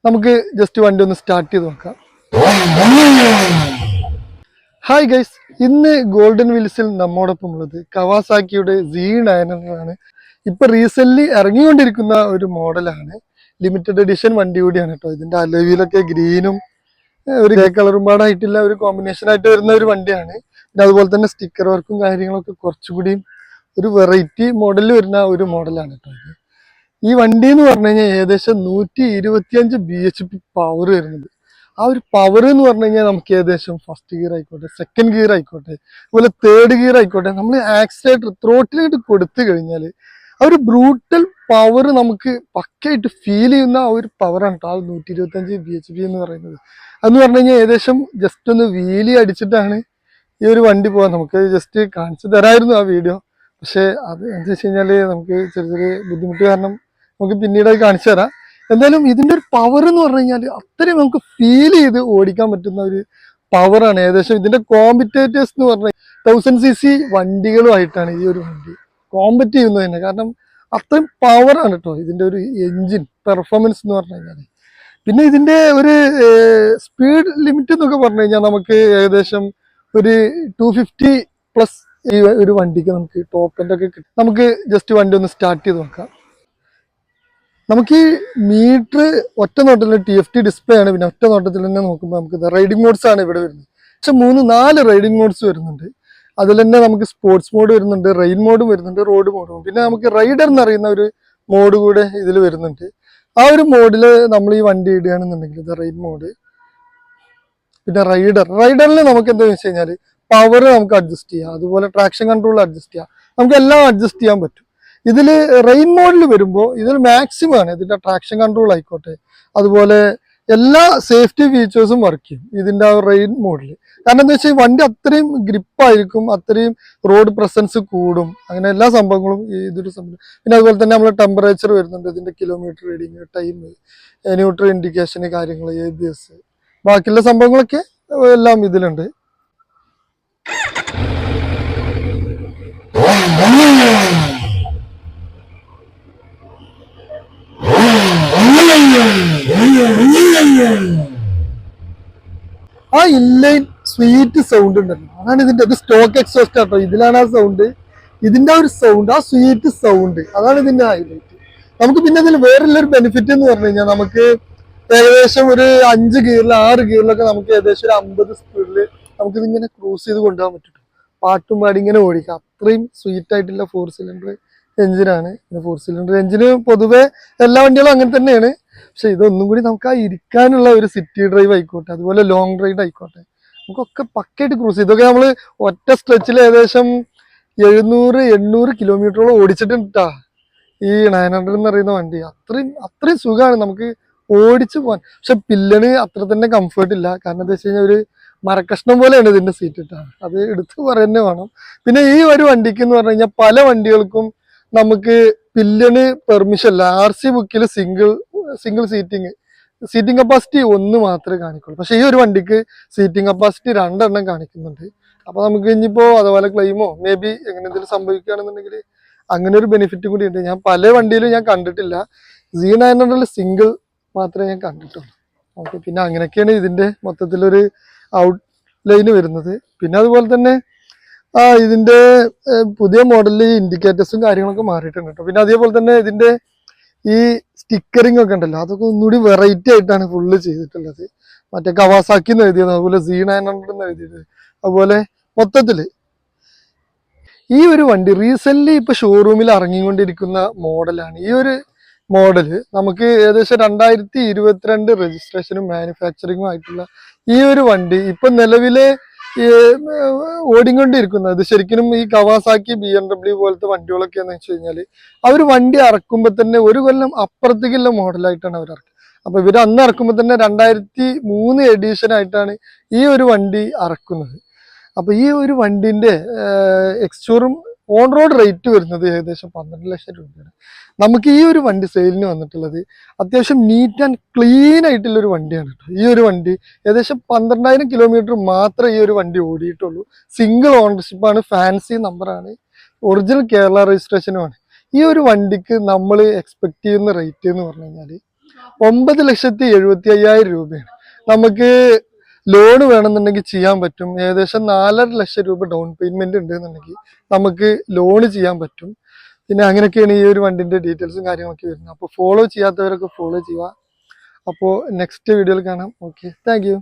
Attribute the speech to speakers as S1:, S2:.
S1: നമുക്ക് ജസ്റ്റ് വണ്ടി ഒന്ന് സ്റ്റാർട്ട് ചെയ്ത് നോക്കാം. ഹായ് ഗൈസ്, ഇന്ന് ഗോൾഡൻ വീൽസിൽ നമ്മോടൊപ്പം ഉള്ളത് കവാസാക്കിയുടെ Z900 ആണ്. ഇപ്പൊ റീസെന്റ് ഇറങ്ങിക്കൊണ്ടിരിക്കുന്ന ഒരു മോഡലാണ്, ലിമിറ്റഡ് എഡിഷൻ വണ്ടി കൂടിയാണ് കേട്ടോ. ഇതിന്റെ അലോയിലൊക്കെ ഗ്രീനും ഒരു ഗ്രേ കളറും പാടായിട്ടുള്ള ഒരു കോമ്പിനേഷൻ ആയിട്ട് വരുന്ന ഒരു വണ്ടിയാണ്. പിന്നെ അതുപോലെ തന്നെ സ്റ്റിക്കർ വർക്കും കാര്യങ്ങളൊക്കെ കുറച്ചുകൂടി ഒരു വെറൈറ്റി മോഡലിൽ വരുന്ന ഒരു മോഡലാണ് കേട്ടോ ഇത്. ഈ വണ്ടി എന്ന് പറഞ്ഞു കഴിഞ്ഞാൽ ഏകദേശം 125 BHP പവർ വരുന്നുണ്ട്. ആ ഒരു പവർ എന്ന് പറഞ്ഞു കഴിഞ്ഞാൽ നമുക്ക് ഏകദേശം ഫസ്റ്റ് ഗിയർ ആയിക്കോട്ടെ, സെക്കൻഡ് ഗിയർ ആയിക്കോട്ടെ, അതുപോലെ തേർഡ് ഗിയർ ആയിക്കോട്ടെ, നമ്മൾ ആക്സിലേറ്റർ ത്രോട്ടിലായിട്ട് കൊടുത്തു കഴിഞ്ഞാൽ ആ ഒരു ബ്രൂട്ടൽ പവർ നമുക്ക് പക്കയായിട്ട് ഫീൽ ചെയ്യുന്ന ആ ഒരു പവറാണ് കേട്ടോ ആ 125 BHP എന്ന് പറയുന്നത്. അതെന്ന് പറഞ്ഞു കഴിഞ്ഞാൽ ഏകദേശം ജസ്റ്റ് ഒന്ന് വീലി അടിച്ചിട്ടാണ് ഈ ഒരു വണ്ടി പോകാൻ. നമുക്ക് ജസ്റ്റ് കാണിച്ചു തരായിരുന്നു ആ വീഡിയോ, പക്ഷെ അത് എന്താ വെച്ച് കഴിഞ്ഞാൽ നമുക്ക് ചെറിയ ചെറിയ ബുദ്ധിമുട്ട് കാരണം നമുക്ക് പിന്നീട് അത് കാണിച്ചു തരാം. എന്തായാലും ഇതിന്റെ ഒരു പവർ എന്ന് പറഞ്ഞു കഴിഞ്ഞാൽ അത്രയും നമുക്ക് ഫീൽ ചെയ്ത് ഓടിക്കാൻ പറ്റുന്ന ഒരു പവറാണ്. ഏകദേശം ഇതിന്റെ കോമ്പറ്റേറ്റേഴ്സ് എന്ന് പറഞ്ഞാൽ 1000cc വണ്ടികളുമായിട്ടാണ് ഈ ഒരു വണ്ടി കോമ്പറ്റ് ചെയ്യുന്നത് തന്നെ. കാരണം അത്രയും പവറാണ് കേട്ടോ ഇതിന്റെ ഒരു എൻജിൻ പെർഫോമൻസ് എന്ന് പറഞ്ഞു കഴിഞ്ഞാൽ. പിന്നെ ഇതിന്റെ ഒരു സ്പീഡ് ലിമിറ്റ് എന്നൊക്കെ പറഞ്ഞു കഴിഞ്ഞാൽ നമുക്ക് ഏകദേശം ഒരു 250+ ഈ ഒരു വണ്ടിക്ക് നമുക്ക് ടോപ്പ് എൻഡ് ഒക്കെ കിട്ടും. നമുക്ക് ജസ്റ്റ് വണ്ടി ഒന്ന് സ്റ്റാർട്ട് ചെയ്ത് നോക്കാം. നമുക്ക് ഈ മീറ്റർ ഒറ്റ നോട്ടത്തിൽ TFT ഡിസ്പ്ലേ ആണ്. പിന്നെ ഒറ്റ നോട്ടത്തിൽ തന്നെ നോക്കുമ്പോൾ നമുക്ക് റൈഡിംഗ് മോഡ്സ് ആണ് ഇവിടെ വരുന്നത്. പക്ഷെ 3-4 റൈഡിംഗ് മോഡ്സ് വരുന്നുണ്ട്. അതിൽ തന്നെ നമുക്ക് സ്പോർട്സ് മോഡ് വരുന്നുണ്ട്, റെയിൻ മോഡും വരുന്നുണ്ട്, റോഡ് മോഡും. പിന്നെ നമുക്ക് റൈഡർ എന്നറിയുന്ന ഒരു മോഡ് കൂടെ ഇതിൽ വരുന്നുണ്ട്. ആ ഒരു മോഡിൽ നമ്മൾ ഈ വണ്ടി ഇടുകയാണെന്നുണ്ടെങ്കിൽ ഇത് റെയിൻ മോഡ്. പിന്നെ റൈഡറിൽ നമുക്ക് എന്താണെന്ന് വെച്ച് കഴിഞ്ഞാൽ പവർ നമുക്ക് അഡ്ജസ്റ്റ് ചെയ്യാം, അതുപോലെ ട്രാക്ഷൻ കൺട്രോൾ അഡ്ജസ്റ്റ് ചെയ്യാം, നമുക്ക് എല്ലാം അഡ്ജസ്റ്റ് ചെയ്യാൻ പറ്റും. ഇതിൽ റെയിൻ മോഡിൽ വരുമ്പോൾ ഇതിൽ മാക്സിമം ആണ് ഇതിന്റെ ട്രാക്ഷൻ കൺട്രോൾ ആയിക്കോട്ടെ, അതുപോലെ എല്ലാ സേഫ്റ്റി ഫീച്ചേഴ്സും വർക്ക് ചെയ്യും ഇതിന്റെ ആ റെയിൻ മോഡിൽ. കാരണം എന്താ വെച്ചാൽ വണ്ടി അത്രയും ഗ്രിപ്പായിരിക്കും, അത്രയും റോഡ് പ്രസൻസ് കൂടും, അങ്ങനെ എല്ലാ സംഭവങ്ങളും ഇതൊരു സംഭവം. പിന്നെ അതുപോലെ തന്നെ നമ്മൾ ടെമ്പറേച്ചർ വരുന്നുണ്ട്, ഇതിന്റെ kilometre reading, time, neutral indication കാര്യങ്ങൾ, ABS, ബാക്കിയുള്ള സംഭവങ്ങളൊക്കെ എല്ലാം ഇതിലുണ്ട്. ആ ഇൻലൈൻ സ്വീറ്റ് സൗണ്ട് ഉണ്ടല്ലോ, അതാണ് ഇതിന്റെ ഒരു സ്റ്റോക്ക് എക്സോസ്റ്റ് ആട്ടോ. ഇതിലാണ് ആ സൗണ്ട്, ഇതിന്റെ ആ ഒരു സൗണ്ട്, ആ സ്വീറ്റ് സൗണ്ട്, അതാണ് ഇതിന്റെ ഹൈലൈറ്റ്. നമുക്ക് പിന്നെ ഇതിൽ വേറെയുള്ളൊരു ബെനിഫിറ്റ് എന്ന് പറഞ്ഞു കഴിഞ്ഞാൽ നമുക്ക് ഏകദേശം ഒരു 5 ഗിയറിൽ 6 ഗിയറിലൊക്കെ നമുക്ക് ഏകദേശം ഒരു 50 സ്പീഡിൽ നമുക്കിതിങ്ങനെ ക്രൂസ് ചെയ്ത് കൊണ്ടുപോകാൻ പറ്റും. പാട്ടും പാടി ഇങ്ങനെ ഓടിക്കാം. അത്രയും സ്വീറ്റ് ആയിട്ടുള്ള 4 സിലിണ്ടർ എഞ്ചിനാണ്. പിന്നെ 4 സിലിണ്ടർ എഞ്ചിന് പൊതുവെ എല്ലാ വണ്ടികളും അങ്ങനെ തന്നെയാണ്. പക്ഷെ ഇതൊന്നും കൂടി നമുക്ക് ആ ഇരിക്കാനുള്ള ഒരു സിറ്റി ഡ്രൈവ് ആയിക്കോട്ടെ, അതുപോലെ ലോങ് റൈഡ് ആയിക്കോട്ടെ, നമുക്കൊക്കെ പക്കയായിട്ട് ക്രൂസ് ചെയ്യും. ഇതൊക്കെ നമ്മൾ ഒറ്റ സ്ട്രെച്ചിൽ ഏകദേശം 700-800 കിലോമീറ്ററോളം ഓടിച്ചിട്ടുണ്ടാ ഈ 900 എന്ന് പറയുന്ന വണ്ടി. അത്രയും സുഖമാണ് നമുക്ക് ഓടിച്ചു പോകാൻ. പക്ഷെ പില്ലന് അത്ര തന്നെ കംഫേർട്ട് ഇല്ല. കാരണം എന്താ വെച്ച് കഴിഞ്ഞാൽ ഒരു മരക്കഷ്ണം പോലെയാണ് ഇതിന്റെ സീറ്റ് ഇട്ടാണ്, അത് എടുത്ത് പറയുന്നേ വേണം. പിന്നെ ഈ ഒരു വണ്ടിക്ക് എന്ന് പറഞ്ഞു കഴിഞ്ഞാൽ പല വണ്ടികൾക്കും നമുക്ക് പില്ലന് പെർമിഷൻ ഇല്ല. RC ബുക്കിൽ സിംഗിൾ സീറ്റിംഗ് കപ്പാസിറ്റി 1 മാത്രമേ കാണിക്കുള്ളൂ. പക്ഷെ ഈ ഒരു വണ്ടിക്ക് സീറ്റിംഗ് കപ്പാസിറ്റി 2 എണ്ണം കാണിക്കുന്നുണ്ട്. അപ്പൊ നമുക്ക് ഇനിയിപ്പോ അതുപോലെ ക്ലെയിമോ മേ ബി എങ്ങനെ എന്തെങ്കിലും സംഭവിക്കുകയാണെന്നുണ്ടെങ്കിൽ അങ്ങനെ ഒരു ബെനിഫിറ്റ് കൂടി ഉണ്ട്. ഞാൻ പല വണ്ടിയിലും ഞാൻ കണ്ടിട്ടില്ല, Z900 സിംഗിൾ മാത്രമേ ഞാൻ കണ്ടിട്ടുള്ളൂ. ഓക്കെ, പിന്നെ അങ്ങനെയൊക്കെയാണ് ഇതിന്റെ മൊത്തത്തിലൊരു ഔട്ട് ലൈന് വരുന്നത്. പിന്നെ അതുപോലെ തന്നെ ഇതിന്റെ പുതിയ മോഡലിൽ ഇൻഡിക്കേറ്റേഴ്സും കാര്യങ്ങളൊക്കെ മാറിയിട്ടുണ്ട് കേട്ടോ. പിന്നെ അതേപോലെ തന്നെ ഇതിന്റെ ഈ സ്റ്റിക്കറിംഗ് ഒക്കെ ഉണ്ടല്ലോ, അതൊക്കെ ഒന്നുകൂടി വെറൈറ്റി ആയിട്ടാണ് ഫുള്ള് ചെയ്തിട്ടുള്ളത്. മറ്റേ കവാസാക്കി എന്ന് എഴുതിയത്, അതുപോലെ Z900 എന്ന് എഴുതിയത്, അതുപോലെ മൊത്തത്തില് ഈ ഒരു വണ്ടി റീസെന്റ് ഇപ്പൊ ഷോറൂമിൽ ഇറങ്ങിക്കൊണ്ടിരിക്കുന്ന മോഡലാണ്. ഈ ഒരു മോഡല് നമുക്ക് ഏകദേശം 2022 രജിസ്ട്രേഷനും മാനുഫാക്ചറിങ്ങും ആയിട്ടുള്ള ഈ ഒരു വണ്ടി ഇപ്പൊ നിലവിലെ ഓടിക്കൊണ്ടിരിക്കുന്നത് ശരിക്കും ഈ കവാസാക്കി BMW പോലത്തെ വണ്ടികളൊക്കെ എന്ന് വെച്ച് കഴിഞ്ഞാല് അവർ വണ്ടി ഇറക്കുമ്പോൾ തന്നെ 1 കൊല്ലം അപ്പുറത്തേക്കുള്ള മോഡലായിട്ടാണ് അവർ ഇറക്കുക. അപ്പൊ ഇവർ അന്ന് ഇറക്കുമ്പോൾ തന്നെ 2003 എഡിഷൻ ആയിട്ടാണ് ഈ ഒരു വണ്ടി ഇറക്കുന്നത്. അപ്പൊ ഈ ഒരു വണ്ടിന്റെ എക്സ്ഷോറൂം ഓൺ റോഡ് റേറ്റ് വരുന്നത് ഏകദേശം 12 ലക്ഷം രൂപയാണ്. നമുക്ക് ഈ ഒരു വണ്ടി സെയിലിന് വന്നിട്ടുള്ളത് അത്യാവശ്യം നീറ്റ് ആൻഡ് ക്ലീൻ ആയിട്ടുള്ള ഒരു വണ്ടിയാണ് കേട്ടോ. ഈ ഒരു വണ്ടി ഏകദേശം 12,000 കിലോമീറ്റർ മാത്രമേ ഈ ഒരു വണ്ടി ഓടിയിട്ടുള്ളൂ. സിംഗിൾ ഓണർഷിപ്പാണ്, ഫാൻസി നമ്പറാണ്, ഒറിജിനൽ കേരള രജിസ്ട്രേഷനുമാണ്. ഈ ഒരു വണ്ടിക്ക് നമ്മൾ എക്സ്പെക്ട് ചെയ്യുന്ന റേറ്റ് എന്ന് പറഞ്ഞു കഴിഞ്ഞാൽ 9,75,000 രൂപയാണ്. നമുക്ക് ലോൺ വേണമെന്നുണ്ടെങ്കിൽ ചെയ്യാൻ പറ്റും. ഏകദേശം 4.5 ലക്ഷം രൂപ ഡൗൺ പേയ്മെന്റ് ഉണ്ട് എന്നുണ്ടെങ്കിൽ നമുക്ക് ലോൺ ചെയ്യാൻ പറ്റും. പിന്നെ അങ്ങനെയൊക്കെയാണ് ഈ ഒരു വണ്ടിന്റെ ഡീറ്റെയിൽസും കാര്യങ്ങളൊക്കെ വരുന്നത്. അപ്പോൾ ഫോളോ ചെയ്യാത്തവരൊക്കെ ഫോളോ ചെയ്യുക. അപ്പോൾ നെക്സ്റ്റ് വീഡിയോയിൽ കാണാം. Okay, thank you.